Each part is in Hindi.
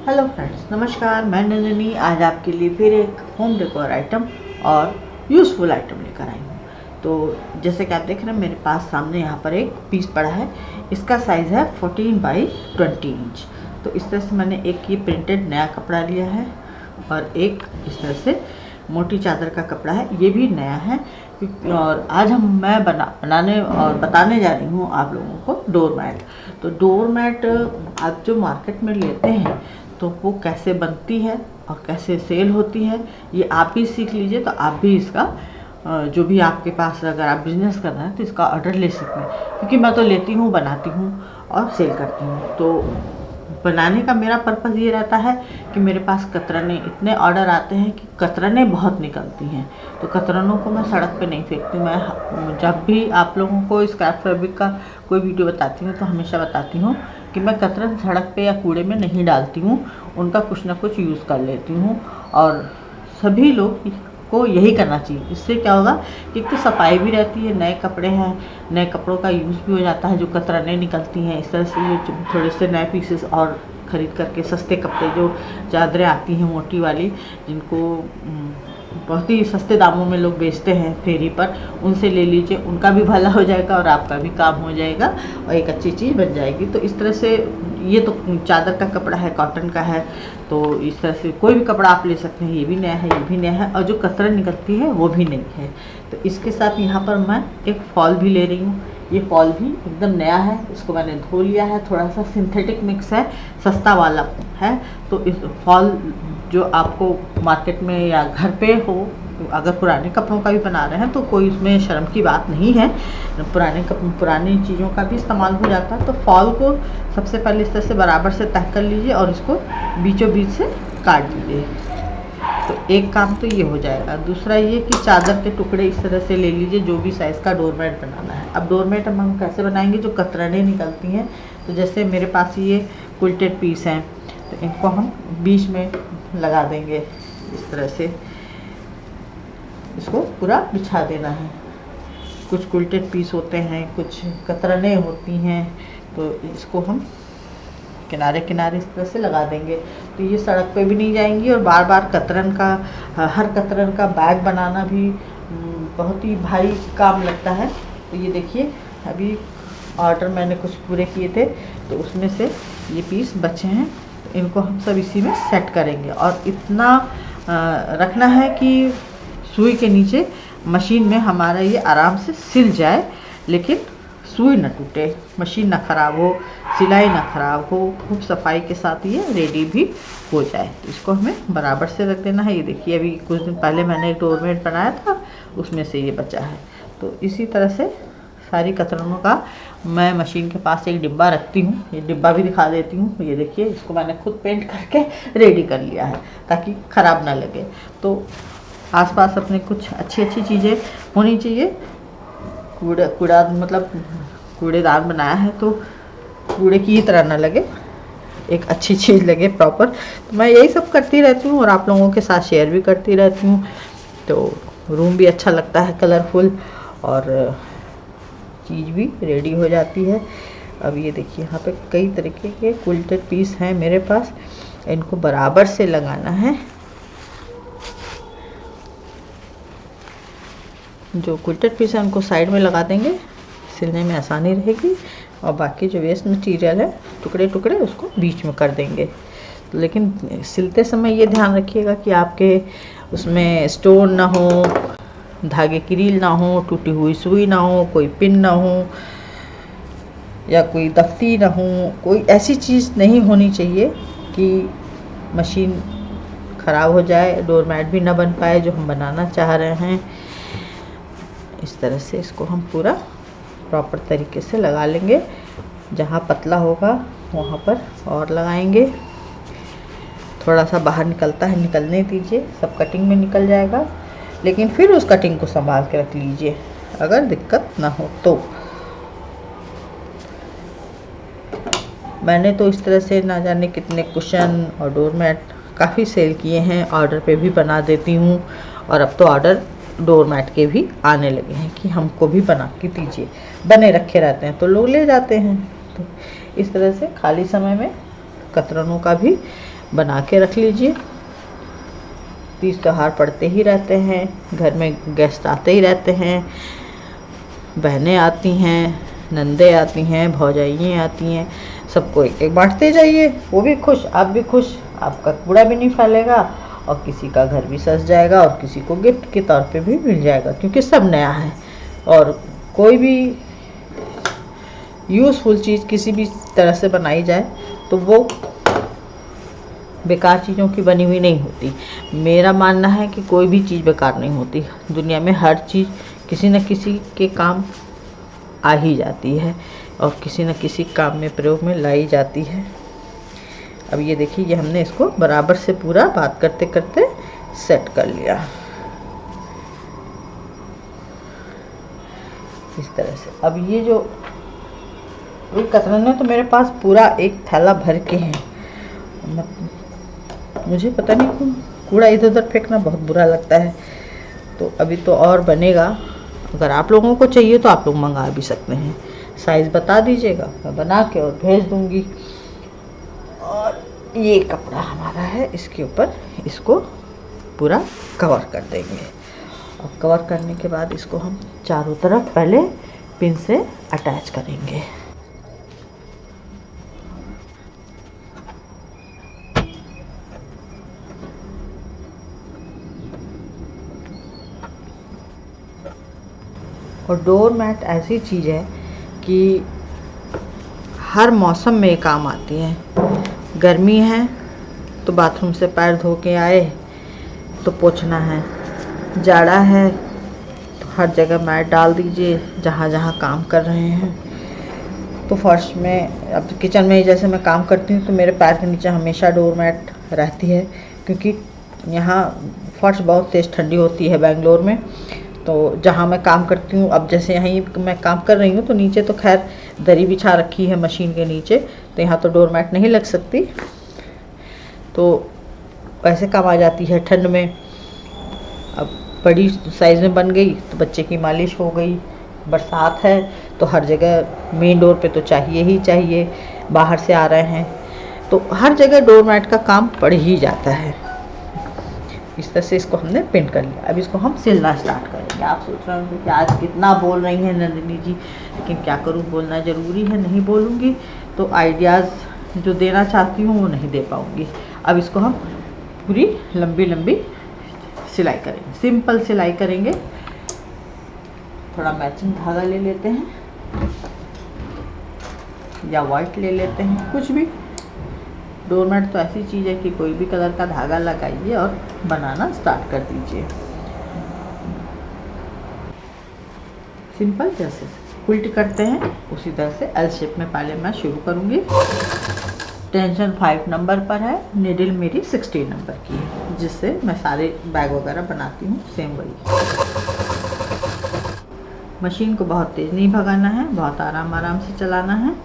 हेलो फ्रेंड्स, नमस्कार। मैं नंदिनी आज आपके लिए फिर एक होम डेकोर आइटम और यूज़फुल आइटम लेकर आई हूँ। तो जैसे कि आप देख रहे हैं, मेरे पास सामने यहाँ पर एक पीस पड़ा है। इसका साइज़ है 14 बाई 20 इंच। तो इस तरह से मैंने एक ये प्रिंटेड नया कपड़ा लिया है और एक इस तरह से मोटी चादर का कपड़ा है, ये भी नया है। और आज मैं बनाने और बताने जा रही हूँ आप लोगों को डोर मैट। तो डोर मैट आप जो मार्केट में लेते हैं तो वो कैसे बनती है और कैसे सेल होती है, ये आप भी सीख लीजिए। तो आप भी इसका जो भी आपके पास अगर आप बिजनेस कर रहे हैं तो इसका ऑर्डर ले सकते हैं, क्योंकि मैं तो लेती हूँ, बनाती हूँ और सेल करती हूँ। तो बनाने का मेरा पर्पज़ ये रहता है कि मेरे पास कतरने इतने ऑर्डर आते हैं कि कतरने बहुत निकलती हैं। तो कतरनों को मैं सड़क पे नहीं फेंकती। मैं जब भी आप लोगों को स्क्रैप फैब्रिक का कोई वीडियो बताती हूँ तो हमेशा बताती हूँ कि मैं कतरन सड़क पे या कूड़े में नहीं डालती हूँ, उनका कुछ ना कुछ यूज़ कर लेती हूँ। और सभी लोग को यही करना चाहिए। इससे क्या होगा कि एक तो सफाई भी रहती है, नए कपड़े हैं, नए कपड़ों का यूज़ भी हो जाता है, जो कतरनें निकलती हैं। इस तरह से ये थोड़े से नए पीसेस और ख़रीद करके सस्ते कपड़े, जो चादरें आती हैं मोटी वाली, जिनको बहुत ही सस्ते दामों में लोग बेचते हैं फेरी पर, उनसे ले लीजिए। उनका भी भला हो जाएगा और आपका भी काम हो जाएगा और एक अच्छी चीज़ बन जाएगी। तो इस तरह से ये तो चादर का कपड़ा है, कॉटन का है, तो इस तरह से कोई भी कपड़ा आप ले सकते हैं। ये भी नया है, ये भी नया है, और जो कतरन निकलती है वो भी नई है। तो इसके साथ यहाँ पर मैं एक फॉल भी ले रही हूँ। ये फॉल भी एकदम नया है, इसको मैंने धो लिया है। थोड़ा सा सिंथेटिक मिक्स है, सस्ता वाला है। तो इस फॉल जो आपको मार्केट में या घर पे हो, अगर पुराने कपड़ों का भी बना रहे हैं तो कोई उसमें शर्म की बात नहीं है। पुरानी चीज़ों का भी इस्तेमाल हो जाता है। तो फॉल को सबसे पहले इस तरह से बराबर से तह कर लीजिए और इसको बीचों बीच से काट लीजिए। तो एक काम तो ये हो जाएगा। दूसरा ये कि चादर के टुकड़े इस तरह से ले लीजिए, जो भी साइज़ का डोरमेट बनाना है। अब डोरमेट हम कैसे बनाएंगे, जो कतरनें निकलती हैं। तो जैसे मेरे पास ये क्विल्टेड पीस हैं, तो इनको हम बीच में लगा देंगे। इस तरह से इसको पूरा बिछा देना है। कुछ क्विल्टेड पीस होते हैं, कुछ कतरनें होती हैं, तो इसको हम किनारे किनारे इस तरह से लगा देंगे। तो ये सड़क पे भी नहीं जाएंगी और बार बार हर कतरन का बैग बनाना भी बहुत ही भारी काम लगता है। तो ये देखिए, अभी ऑर्डर मैंने कुछ पूरे किए थे, तो उसमें से ये पीस बचे हैं। तो इनको हम सब इसी में सेट करेंगे और इतना रखना है कि सुई के नीचे मशीन में हमारा ये आराम से सिल जाए, लेकिन सुई न टूटे, मशीन ना ख़राब हो, सिलाई ना ख़राब हो, खूब सफाई के साथ ये रेडी भी हो जाए। तो इसको हमें बराबर से रख देना है। ये देखिए, अभी कुछ दिन पहले मैंने एक डोरमेट बनाया था, उसमें से ये बचा है। तो इसी तरह से सारी कतरनों का मैं मशीन के पास एक डिब्बा रखती हूँ। ये डिब्बा भी दिखा देती हूँ। ये देखिए, इसको मैंने खुद पेंट करके रेडी कर लिया है ताकि ख़राब ना लगे। तो आसपास अपने कुछ अच्छी अच्छी चीज़ें होनी चाहिए। कूड़ेदान बनाया है तो कूड़े की तरह ना लगे, एक अच्छी चीज़ लगे प्रॉपर। तो मैं यही सब करती रहती हूँ और आप लोगों के साथ शेयर भी करती रहती हूँ। तो रूम भी अच्छा लगता है, कलरफुल, और चीज़ भी रेडी हो जाती है। अब ये देखिए, यहाँ पे कई तरीके के क्विल्टेड पीस हैं मेरे पास। इनको बराबर से लगाना है। जो क्विल्टेड पीस है उनको साइड में लगा देंगे, सिलने में आसानी रहेगी। और बाकी जो वेस्ट मटेरियल है, टुकड़े टुकड़े, उसको बीच में कर देंगे। लेकिन सिलते समय ये ध्यान रखिएगा कि आपके उसमें स्टोन ना हो, धागे की रील ना हो, टूटी हुई सुई ना हो, कोई पिन ना हो, या कोई दफ्ती ना हो। कोई ऐसी चीज़ नहीं होनी चाहिए कि मशीन ख़राब हो जाए, डोरमैट भी ना बन पाए जो हम बनाना चाह रहे हैं। इस तरह से इसको हम पूरा प्रॉपर तरीके से लगा लेंगे। जहाँ पतला होगा वहाँ पर और लगाएंगे। थोड़ा सा बाहर निकलता है, निकलने दीजिए, सब कटिंग में निकल जाएगा। लेकिन फिर उस कटिंग को संभाल के रख लीजिए अगर दिक्कत ना हो तो। मैंने तो इस तरह से ना जाने कितने कुशन और डोरमैट काफ़ी सेल किए हैं, ऑर्डर पे भी बना देती हूँ। और अब तो ऑर्डर डोरमैट के भी आने लगे हैं कि हमको भी बना के दीजिए। बने रखे रहते हैं तो लोग ले जाते हैं। तो इस तरह से खाली समय में कतरनों का भी बना के रख लीजिए। तीज त्योहार पड़ते ही रहते हैं, घर में गेस्ट आते ही रहते हैं, बहनें आती हैं, नंदे आती हैं, भौजाइयाँ आती हैं, सबको एक एक बांटते जाइए, वो भी खुश, आप भी खुश, आपका कूड़ा भी नहीं फैलेगा और किसी का घर भी सज जाएगा और किसी को गिफ्ट के तौर पे भी मिल जाएगा, क्योंकि सब नया है। और कोई भी यूज़फुल चीज़ किसी भी तरह से बनाई जाए तो वो बेकार चीज़ों की बनी हुई नहीं होती। मेरा मानना है कि कोई भी चीज़ बेकार नहीं होती, दुनिया में हर चीज़ किसी न किसी के काम आ ही जाती है और किसी न किसी काम में प्रयोग में लाई जाती है। अब ये देखिए, ये हमने इसको बराबर से पूरा बात करते करते सेट कर लिया इस तरह से। अब ये जो कतरन है तो मेरे पास पूरा एक थैला भर के हैं। मुझे पता नहीं क्यों कूड़ा इधर उधर फेंकना बहुत बुरा लगता है, तो अभी तो और बनेगा। अगर आप लोगों को चाहिए तो आप लोग मंगा भी सकते हैं, साइज़ बता दीजिएगा, मैं बना के और भेज दूँगी। और ये कपड़ा हमारा है, इसके ऊपर इसको पूरा कवर कर देंगे और कवर करने के बाद इसको हम चारों तरफ पहले पिन से अटैच करेंगे। और डोर मैट ऐसी चीज़ है कि हर मौसम में काम आती है। गर्मी है तो बाथरूम से पैर धो के आए तो पोंछना है, जाड़ा है तो हर जगह मैट डाल दीजिए जहाँ जहाँ काम कर रहे हैं। तो फर्श में, अब किचन में जैसे मैं काम करती हूँ तो मेरे पैर के नीचे हमेशा डोर मैट रहती है, क्योंकि यहाँ फर्श बहुत तेज़ ठंडी होती है बेंगलोर में। तो जहाँ मैं काम करती हूँ, अब जैसे यहीं मैं काम कर रही हूँ तो नीचे तो खैर दरी बिछा रखी है मशीन के नीचे, तो यहाँ तो डोर मैट नहीं लग सकती, तो वैसे काम आ जाती है ठंड में। अब बड़ी साइज़ में बन गई तो बच्चे की मालिश हो गई, बरसात है तो हर जगह मेन डोर पे तो चाहिए ही चाहिए, बाहर से आ रहे हैं तो हर जगह डोर मैट का काम पड़ ही जाता है। इस तरह से इसको हमने पिन कर लिया। अब इसको हम सिलना स्टार्ट करेंगे। आप सोच रहे होंगे कि आज कितना बोल रही हैं नंदिनी जी, लेकिन क्या करूँ, बोलना ज़रूरी है, नहीं बोलूँगी तो आइडियाज़ जो देना चाहती हूँ वो नहीं दे पाऊँगी। अब इसको हम पूरी लंबी लंबी सिलाई करेंगे, सिंपल सिलाई करेंगे। थोड़ा मैचिंग धागा ले लेते हैं या वाइट ले लेते हैं, कुछ भी। डोरमेट तो ऐसी चीज़ है कि कोई भी कलर का धागा लगाइए और बनाना स्टार्ट कर दीजिए। सिंपल जैसे उल्ट करते हैं उसी तरह से एल शेप में पहले मैं शुरू करूँगी। टेंशन 5 नंबर पर है, निडल मेरी 16 नंबर की है, जिससे मैं सारे बैग वगैरह बनाती हूँ, सेम वही। मशीन को बहुत तेज़ नहीं भगाना है, बहुत आराम आराम से चलाना है,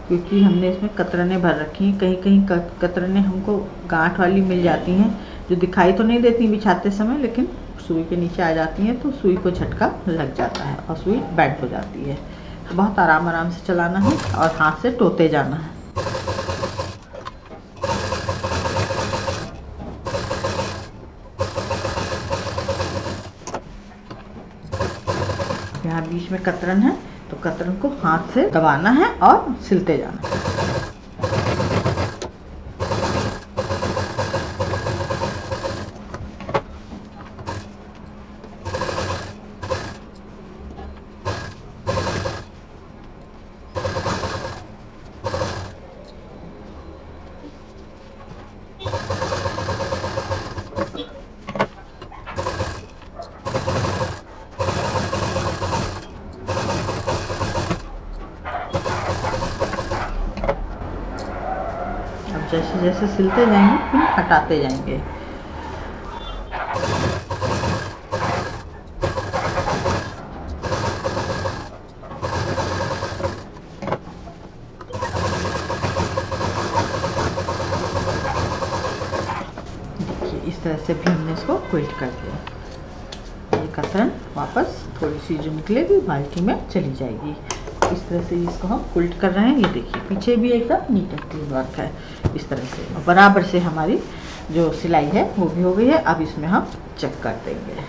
क्योंकि हमने इसमें कतरनें भर रखी हैं। कहीं कहीं कतरनें हमको गांठ वाली मिल जाती हैं जो दिखाई तो नहीं देती बिछाते समय, लेकिन सुई के नीचे आ जाती हैं तो सुई को झटका लग जाता है और सुई बेंड हो जाती है। तो बहुत आराम आराम से चलाना है और हाथ से टोते जाना है। यहाँ बीच में कतरन है तो कतरन को हाथ से दबाना है और सिलते जाना है। जैसे जैसे सिलते जाएंगे फिर हटाते जाएंगे। देखिए इस तरह से भी हमने इसको क्विल्ट कर दिया। ये कतरन वापस थोड़ी सी जो निकलेगी बाल्टी में चली जाएगी। इस तरह से इसको हम क्विल्ट कर रहे हैं। ये देखिए पीछे भी एकदम नीट एंड क्लीन वर्क है। इस तरह से बराबर से हमारी जो सिलाई है वो भी हो गई है। अब इसमें हम चेक कर देंगे।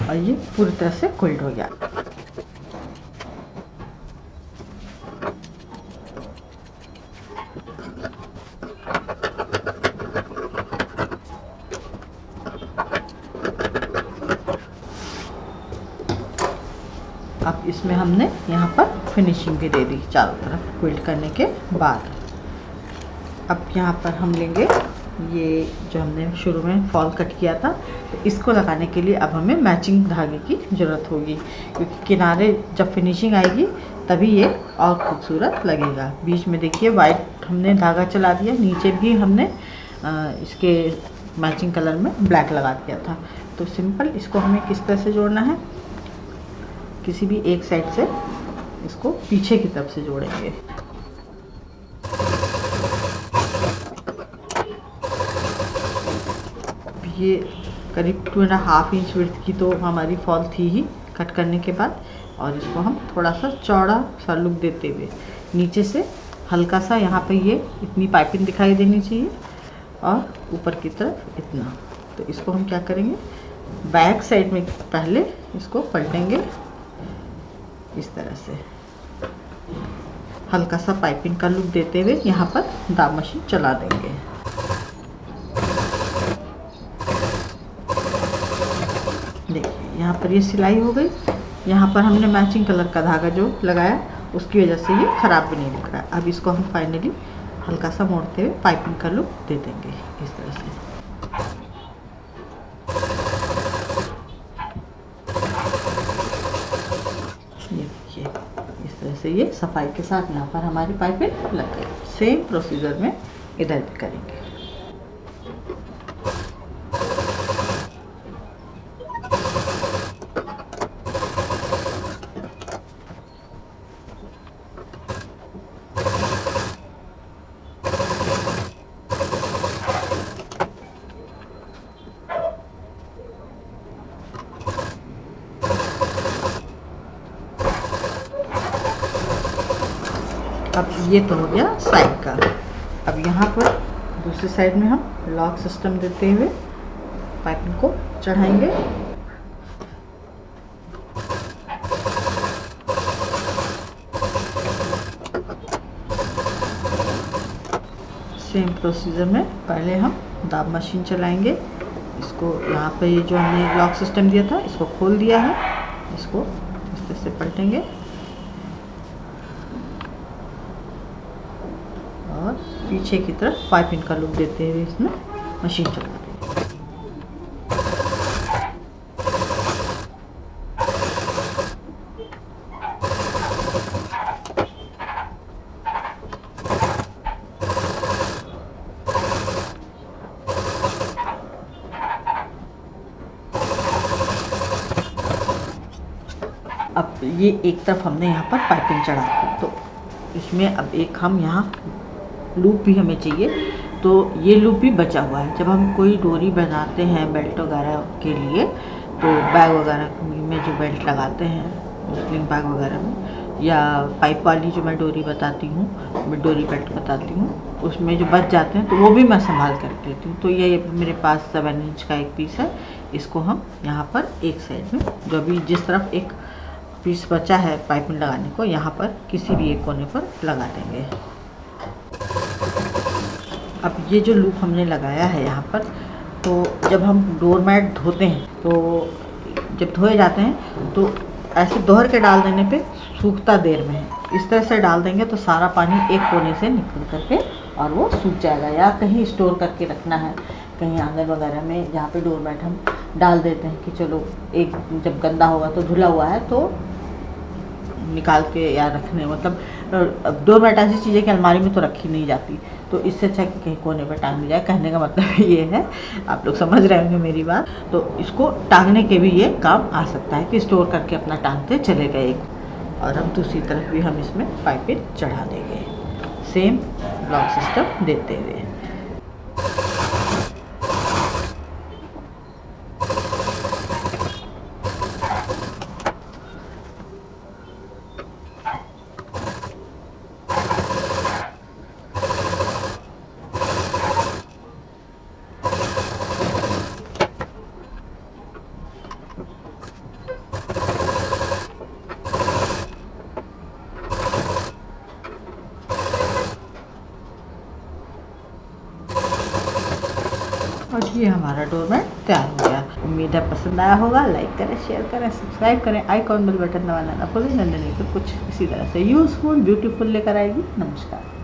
और ये पूरी तरह से क्विल्ट हो गया। अब इसमें हमने यहाँ पर फिनिशिंग भी दे दी चारों तरफ क्विल्ट करने के बाद। अब यहाँ पर हम लेंगे ये जो हमने शुरू में फॉल कट किया था, तो इसको लगाने के लिए अब हमें मैचिंग धागे की ज़रूरत होगी, क्योंकि किनारे जब फिनिशिंग आएगी तभी ये और खूबसूरत लगेगा। बीच में देखिए वाइट हमने धागा चला दिया, नीचे भी हमने इसके मैचिंग कलर में ब्लैक लगा दिया था। तो सिंपल इसको हमें किस तरह से जोड़ना है, किसी भी एक साइड से इसको पीछे की तरफ से जोड़ेंगे। ये करीब 2.5 इंच विड्थ की तो हमारी फॉल थी ही कट करने के बाद, और इसको हम थोड़ा सा चौड़ा सा लुक देते हुए नीचे से हल्का सा यहाँ पे ये इतनी पाइपिंग दिखाई देनी चाहिए और ऊपर की तरफ इतना। तो इसको हम क्या करेंगे, बैक साइड में पहले इसको पलटेंगे इस तरह से, हल्का सा पाइपिंग का लुक देते हुए यहाँ पर दाब मशीन चला देंगे। देखिए यहाँ पर ये सिलाई हो गई। यहाँ पर हमने मैचिंग कलर का धागा जो लगाया उसकी वजह से ये ख़राब भी नहीं दिख रहा है। अब इसको हम फाइनली हल्का सा मोड़ते हुए पाइपिंग का लुक दे देंगे इस तरह से। ये देखिए इस तरह से ये सफाई के साथ यहाँ पर हमारी पाइपिंग लग गई। सेम प्रोसीजर में इधर भी करेंगे। अब ये तो हो गया साइड का। अब यहाँ पर दूसरी साइड में हम लॉक सिस्टम देते हुए पाइपिंग को चढ़ाएंगे। सेम प्रोसीजर में पहले हम दाब मशीन चलाएंगे। इसको यहाँ पे ये जो हमने लॉक सिस्टम दिया था इसको खोल दिया है, इसको इस तरह से पलटेंगे और पीछे की तरफ पाइपिंग का लुक देते हुए इसमें मशीन चला देंगे। अब ये एक तरफ हमने यहाँ पर पाइपिंग चढ़ा दी, तो इसमें अब एक हम यहाँ लूप भी हमें चाहिए। तो ये लूप भी बचा हुआ है। जब हम कोई डोरी बनाते हैं बेल्ट वगैरह के लिए, तो बैग वगैरह में जो बेल्ट लगाते हैं स्लिंग बैग वगैरह में, या पाइप वाली जो मैं डोरी बताती हूँ, मैं डोरी बेल्ट बताती हूँ, उसमें जो बच जाते हैं तो वो भी मैं संभाल कर लेती हूँ। तो ये मेरे पास 7 इंच का एक पीस है। इसको हम यहाँ पर एक साइड में जो भी जिस तरफ एक पीस बचा है पाइपिंग लगाने को, यहाँ पर किसी भी एक कोने पर लगा देंगे। अब ये जो लूप हमने लगाया है यहाँ पर, तो जब हम डोर मैट धोते हैं, तो जब धोए जाते हैं तो ऐसे दोहर के डाल देने पे सूखता देर में है। इस तरह से डाल देंगे तो सारा पानी एक कोने से निकल करके और वो सूख जाएगा। या कहीं स्टोर करके रखना है, कहीं आंगन वगैरह में जहाँ पे डोरमैट हम डाल देते हैं कि चलो एक जब गंदा होगा तो धुला हुआ है तो निकाल के या रखने, मतलब डोरमैट ऐसी चीज़ें कि अलमारी में तो रखी नहीं जाती, तो इससे अच्छा कि कहीं कोने पर टांग जाए। कहने का मतलब ये है, आप लोग समझ रहे होंगे मेरी बात। तो इसको टांगने के भी ये काम आ सकता है कि स्टोर करके अपना टांगते चले गए, और हम दूसरी तरफ भी हम इसमें पाइपिंग चढ़ा देंगे सेम ब्लॉक सिस्टम देते हुए। और ये हमारा डोरमैट तैयार हो गया। उम्मीद है पसंद आया होगा। लाइक करें, शेयर करें, सब्सक्राइब करें, आइकॉन बेल बटन दबाना ना भूलें। नंदनी तो कुछ इसी तरह से यूज़फुल ब्यूटीफुल लेकर आएगी। नमस्कार।